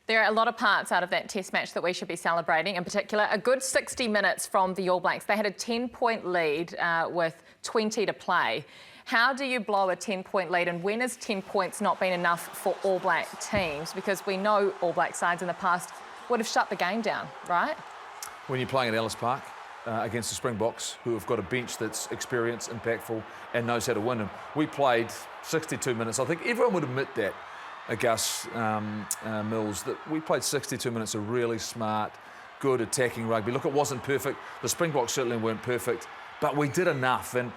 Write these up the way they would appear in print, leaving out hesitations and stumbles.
There are a lot of parts out of that test match that we should be celebrating. In particular, a good 60 minutes from the All Blacks. They had a 10-point lead with 20 to play. How do you blow a 10-point lead, and when has 10 points not been enough for All Black teams? Because we know All Black sides in the past would have shut the game down, right? When you're playing at Ellis Park against the Springboks, who have got a bench that's experienced, impactful, and knows how to win. And we played 62 minutes. I think everyone would admit that, Gus Mills, that we played 62 minutes of really smart, good attacking rugby. Look, it wasn't perfect. The Springboks certainly weren't perfect, but we did enough. And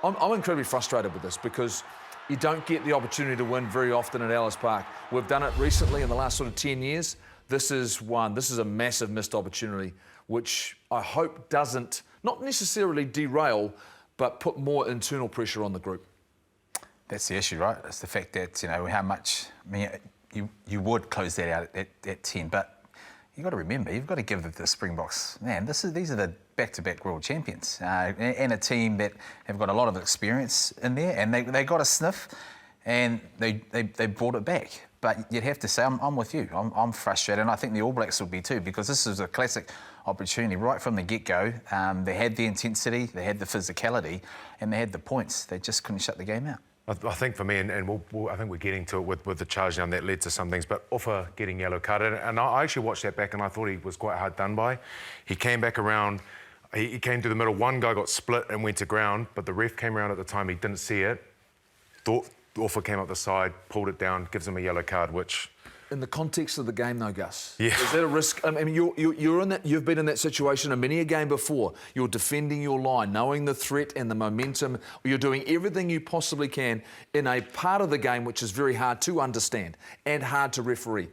I'm incredibly frustrated with this because you don't get the opportunity to win very often at Ellis Park. We've done it recently in the last sort of 10 years. This is one. This is a massive missed opportunity, which I hope doesn't, not necessarily derail, but put more internal pressure on the group. That's the issue, right? It's the fact that, you know, how much, I mean, you would close that out at 10, but you've got to remember, you've got to give the Springboks, man, these are the back-to-back world champions and a team that have got a lot of experience in there, and they got a sniff and they brought it back. But you'd have to say, I'm with you. I'm frustrated, and I think the All Blacks will be too, because this is a classic opportunity right from the get-go. They had the intensity, they had the physicality, and they had the points. They just couldn't shut the game out. I think for me, and I think we're getting to it with the charge down, that led to some things, but Offa getting yellow carded, and I actually watched that back and I thought he was quite hard done by. He came back around, he came to the middle, one guy got split and went to ground, but the ref came around at the time, he didn't see it, thought Offa came up the side, pulled it down, gives him a yellow card, which... In the context of the game, though, Gus, yeah. Is that a risk? I mean, you're in that. You've been in that situation in many a game before. You're defending your line, knowing the threat and the momentum. You're doing everything you possibly can in a part of the game which is very hard to understand and hard to referee.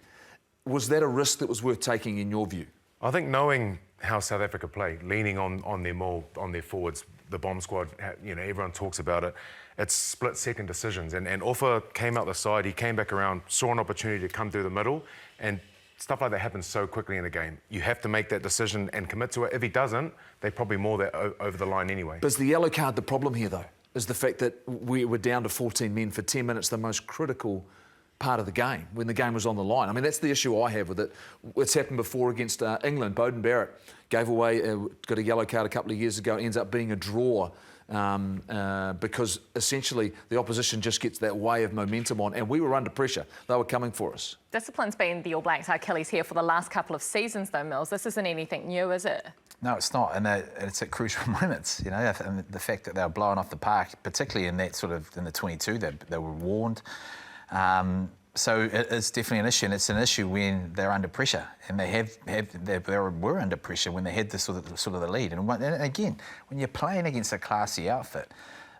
Was that a risk that was worth taking, in your view? I think knowing how South Africa play, leaning on their maul, on their forwards, the bomb squad, you know, everyone talks about it. It's split-second decisions, and Offa came out the side, he came back around, saw an opportunity to come through the middle, and stuff like that happens so quickly in a game. You have to make that decision and commit to it. If he doesn't, they probably maul that over the line anyway. But is the yellow card the problem here, though? Is the fact that we were down to 14 men for 10 minutes, the most critical part of the game, when the game was on the line? I mean, that's the issue I have with it. It's happened before against England. Beauden Barrett gave away, got a yellow card a couple of years ago, ends up being a draw. Because essentially the opposition just gets that way of momentum on, and we were under pressure. They were coming for us. Discipline's been the All Blacks' Achilles heel for the last couple of seasons, though, Mills. This isn't anything new, is it? No, it's not, and it's at crucial moments, you know, and the fact that they were blowing off the park, particularly in that sort of, in the 22, they were warned. So it's definitely an issue, and it's an issue when they're under pressure, and they were under pressure when they had the sort of the lead. And again, when you're playing against a classy outfit,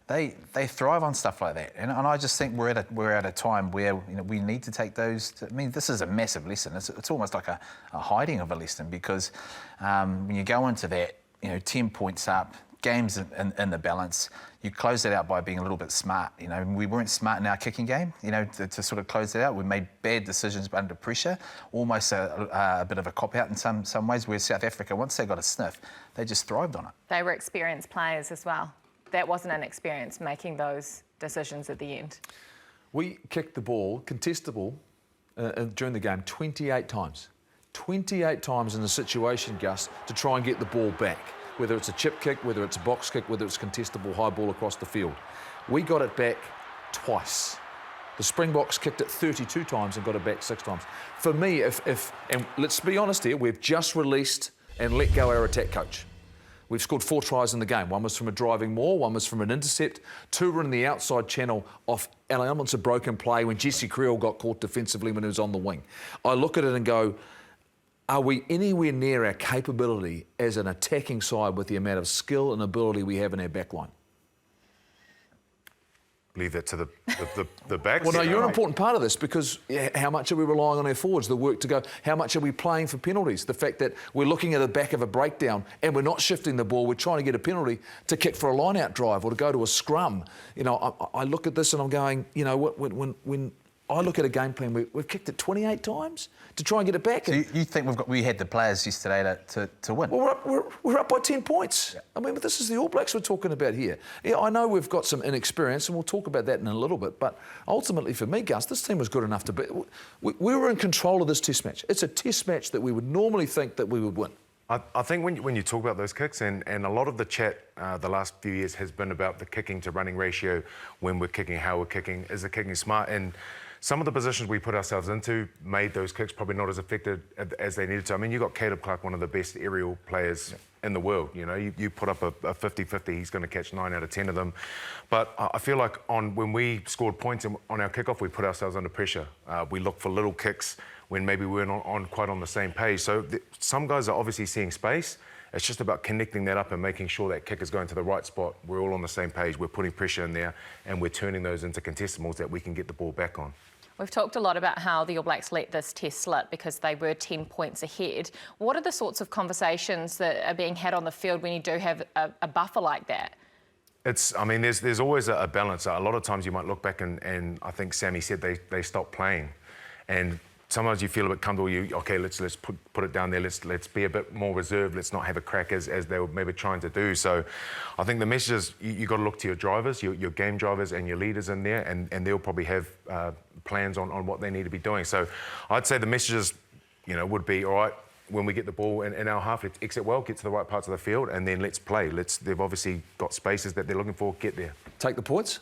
they thrive on stuff like that. And I just think we're at a time where, you know, we need to take those. I mean, this is a massive lesson. It's almost like a hiding of a lesson, because when you go into that, you know, 10 points up, games in the balance, you close that out by being a little bit smart. You know, we weren't smart in our kicking game, you know, to sort of close that out. We made bad decisions under pressure, almost a bit of a cop-out in some ways, where South Africa, once they got a sniff, they just thrived on it. They were experienced players as well. That wasn't an experience making those decisions at the end. We kicked the ball, contestable, during the game 28 times. 28 times in the situation, Gus, to try and get the ball back. Whether it's a chip kick, whether it's a box kick, whether it's contestable high ball across the field. We got it back twice. The Springboks kicked it 32 times and got it back 6 times. For me, and let's be honest here, we've just released and let go our attack coach. We've scored 4 tries in the game. 1 was from a driving maul, 1 was from an intercept, 2 were in the outside channel off elements of broken play when Jesse Creel got caught defensively when he was on the wing. I look at it and go, are we anywhere near our capability as an attacking side with the amount of skill and ability we have in our backline? Leave that to the backs. Well, no, you're an important part of this, because how much are we relying on our forwards, the work to go? How much are we playing for penalties? The fact that we're looking at the back of a breakdown and we're not shifting the ball, we're trying to get a penalty to kick for a line-out drive or to go to a scrum. You know, I look at this and I'm going, you know, when I look at a game plan, we've kicked it 28 times to try and get it back. So you think we had the players yesterday to win? Well, we're up by 10 points. Yeah. I mean, but this is the All Blacks we're talking about here. Yeah, I know we've got some inexperience, and we'll talk about that in a little bit, but ultimately for me, Gus, this team was good enough to be... We were in control of this test match. It's a test match that we would normally think that we would win. I think when you talk about those kicks, and a lot of the chat the last few years has been about the kicking to running ratio, when we're kicking, how we're kicking, is the kicking smart? And some of the positions we put ourselves into made those kicks probably not as effective as they needed to. I mean, you got Caleb Clark, one of the best aerial players in the world. You know, you put up a 50-50, he's going to catch 9 out of 10 of them. But I feel like when we scored points on our kickoff, we put ourselves under pressure. We looked for little kicks when maybe we weren't quite on the same page. So some guys are obviously seeing space. It's just about connecting that up and making sure that kick is going to the right spot. We're all on the same page. We're putting pressure in there, and we're turning those into contestables that we can get the ball back on. We've talked a lot about how the All Blacks let this test slip because they were 10 points ahead. What are the sorts of conversations that are being had on the field when you do have a buffer like that? I mean, there's always a balance. A lot of times you might look back and I think Sammy said they stopped playing. And sometimes you feel a bit comfortable. Okay, let's put it down there. Let's be a bit more reserved. Let's not have a crack as they were maybe trying to do. So, I think the message is you got to look to your drivers, your game drivers, and your leaders in there, and they'll probably have plans on what they need to be doing. So, I'd say the messages, would be all right. When we get the ball in our half, let's exit well, get to the right parts of the field, and then let's play. They've obviously got spaces that they're looking for. Get there. Take the points.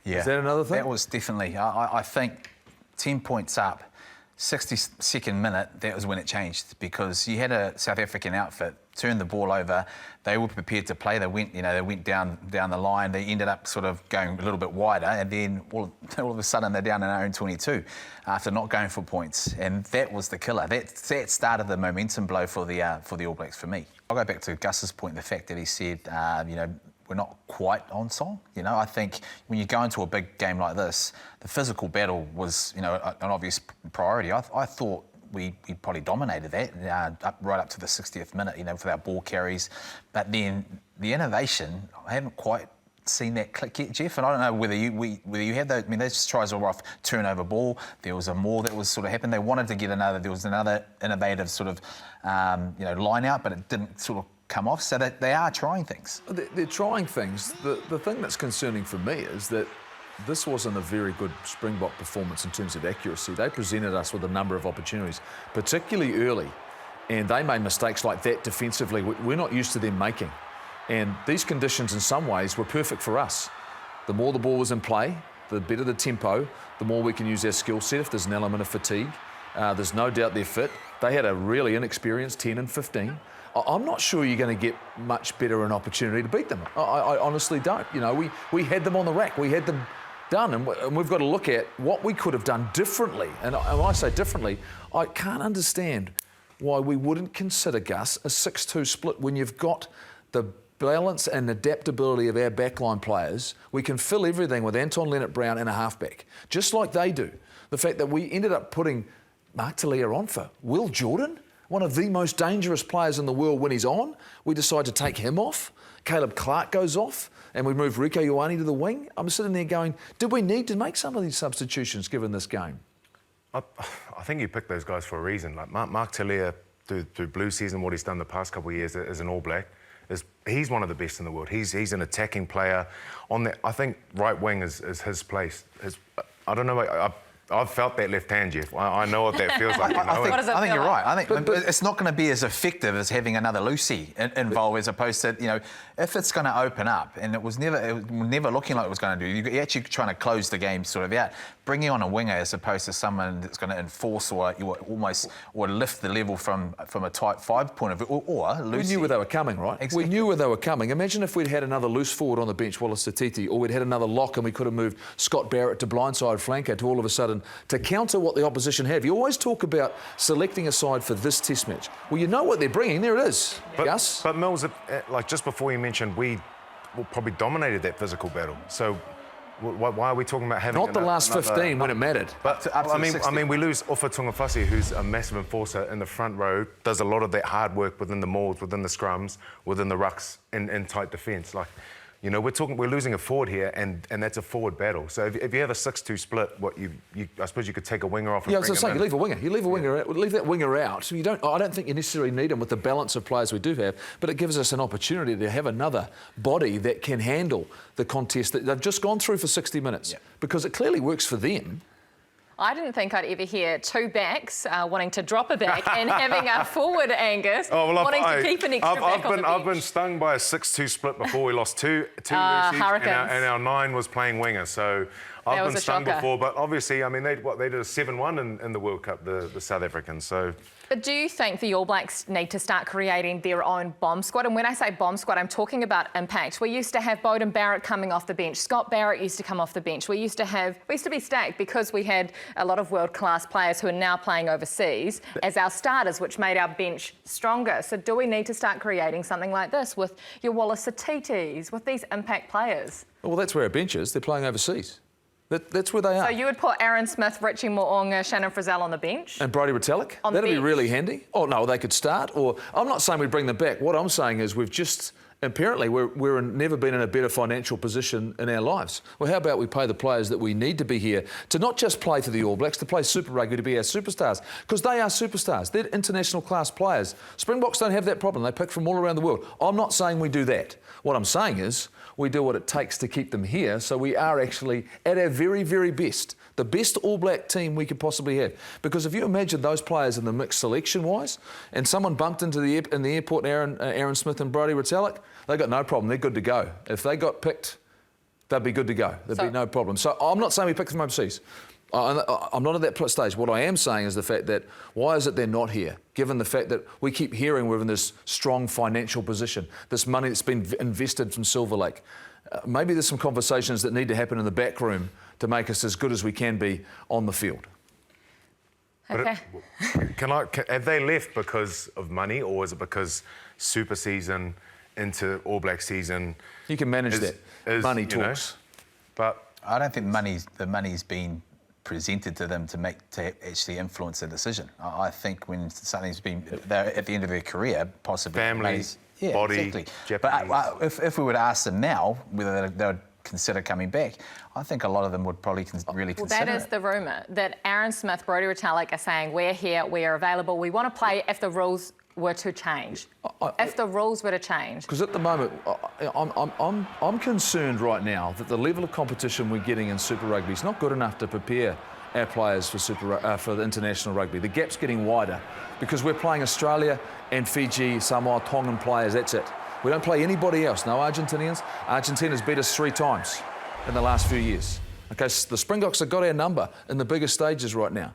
Yeah, is that another thing? That was definitely. I think 10 points up. 62nd minute, that was when it changed, because you had a South African outfit turn the ball over. They were prepared to play. They went, they went down the line. They ended up sort of going a little bit wider, and then all of a sudden they're down in our own 22 after not going for points, and that was the killer. That started the momentum blow for the All Blacks for me. I'll go back to Gus's point, the fact that he said, we're not quite on song. I think when you go into a big game like this, the physical battle was, an obvious priority. I thought we probably dominated that right up to the 60th minute, with our ball carries. But then the innovation, I haven't quite seen that click yet, Jeff. And I don't know whether you had those. I mean, those tries were off turnover ball. There was a more that was sort of happened. They wanted to get another. There was another innovative sort of, line out, but it didn't sort of come off, so that they are trying things. They're trying things. The thing that's concerning for me is that this wasn't a very good Springbok performance in terms of accuracy. They presented us with a number of opportunities, particularly early, and they made mistakes like that defensively we're not used to them making. And these conditions in some ways were perfect for us. The more the ball was in play, the better the tempo, the more we can use our skill set if there's an element of fatigue. There's no doubt they're fit. They had a really inexperienced 10 and 15. I'm not sure you're going to get much better an opportunity to beat them. I honestly don't. We had them on the rack. We had them done, and we've got to look at what we could have done differently. And when I say differently, I can't understand why we wouldn't consider, Gus, a 6-2 split when you've got the balance and adaptability of our backline players. We can fill everything with Anton Leonard-Brown and a halfback, just like they do. The fact that we ended up putting Mark Talia on for Will Jordan, one of the most dangerous players in the world when he's on. We decide to take him off. Caleb Clark goes off, and we move Rieko Ioane to the wing. I'm sitting there going, did we need to make some of these substitutions given this game? I think you picked those guys for a reason. Like Mark Talia, through Blue season, what he's done the past couple of years as an All Black, he's one of the best in the world. He's an attacking player. I think right wing is his place. I don't know. I've felt that left hand, Jeff. I know what that feels like. I think you're right. I think it's not going to be as effective as having another Lucy involved, as opposed to, if it's going to open up, and it was never looking like it was going to do. You're actually trying to close the game sort of out. Bringing on a winger as opposed to someone that's going to enforce or lift the level from a tight 5 point of view, or Lucy. We knew where they were coming, right? Exactly. We knew where they were coming. Imagine if we'd had another loose forward on the bench, Wallace Satiti, or we'd had another lock and we could have moved Scott Barrett to blindside flanker to all of a sudden to counter what the opposition have. You always talk about selecting a side for this test match. Well, you know what they're bringing. There it is, Gus. But Mills, like just before you mentioned, we probably dominated that physical battle. So why are we talking about having... Not the last 15 when it mattered. But I mean, we lose Ofa Tungafasi, who's a massive enforcer in the front row, does a lot of that hard work within the mauls, within the scrums, within the rucks, in tight defence. Like, You know, we're losing a forward here, and that's a forward battle. So if you have a 6-2 split, I suppose you could take a winger off. And Yeah, I was bring going to say, him you in. leave a winger. You leave a winger out, leave that winger out. So I don't think you necessarily need him with the balance of players we do have, but it gives us an opportunity to have another body that can handle the contest that they've just gone through for 60 minutes, because it clearly works for them. I didn't think I'd ever hear two backs wanting to drop a back and having a forward, Angus, wanting to keep an extra back on the bench. I've been stung by a 6-2 split before. We lost two Hurricanes. and our 9 was playing winger. So I've been stung before. But obviously, I mean, they did a 7-1 in the World Cup, the South Africans. So. But do you think the All Blacks need to start creating their own bomb squad? And when I say bomb squad, I'm talking about impact. We used to have Beauden Barrett coming off the bench. Scott Barrett used to come off the bench. We used to be stacked because we had a lot of world-class players who are now playing overseas as our starters, which made our bench stronger. So do we need to start creating something like this with your Wallace Satitis, with these impact players? Well, that's where our bench is. They're playing overseas. That's where they are. So you would put Aaron Smith, Richie Mo'unga, Shannon Frizzell on the bench? And Brodie Retallick? That'd be really handy. Oh, no, they could start. Or I'm not saying we bring them back. What I'm saying is apparently we're never been in a better financial position in our lives. Well, how about we pay the players that we need to be here to not just play for the All Blacks, to play Super Rugby, to be our superstars, because they are superstars. They're international class players. Springboks don't have that problem. They pick from all around the world. I'm not saying we do that. What I'm saying is we do what it takes to keep them here, so we are actually at our very, very best. The best All Black team we could possibly have. Because if you imagine those players in the mix selection-wise, and someone bumped into in the airport Aaron Smith and Brodie Retallick, they got no problem. They're good to go. If they got picked, they'd be good to go. There'd be no problem. So I'm not saying we pick them overseas. I'm not at that stage. What I am saying is the fact that why is it they're not here, given the fact that we keep hearing we're in this strong financial position, this money that's been invested from Silver Lake. Maybe there's some conversations that need to happen in the back room to make us as good as we can be on the field. Okay. Have they left because of money, or is it because Super Season into All Black season? You can manage that. Money talks. But I don't think the money's been presented to them to actually influence the decision. I think when something's been, they're at the end of their career, possibly family, body, exactly. Japanese. But if we were to ask them now whether they would consider coming back, I think a lot of them would probably really consider. That is the rumour, that Aaron Smith, Brodie Retallick are saying, we're here, we are available, we want to play if the rules were to change. If the rules were to change. Because at the moment, I'm concerned right now that the level of competition we're getting in Super Rugby is not good enough to prepare our players for the international rugby. The gap's getting wider because we're playing Australia and Fiji, Samoa, Tongan players, that's it. We don't play anybody else, no Argentinians. Argentina's beat us 3 times in the last few years. Okay, so the Springboks have got our number in the bigger stages right now.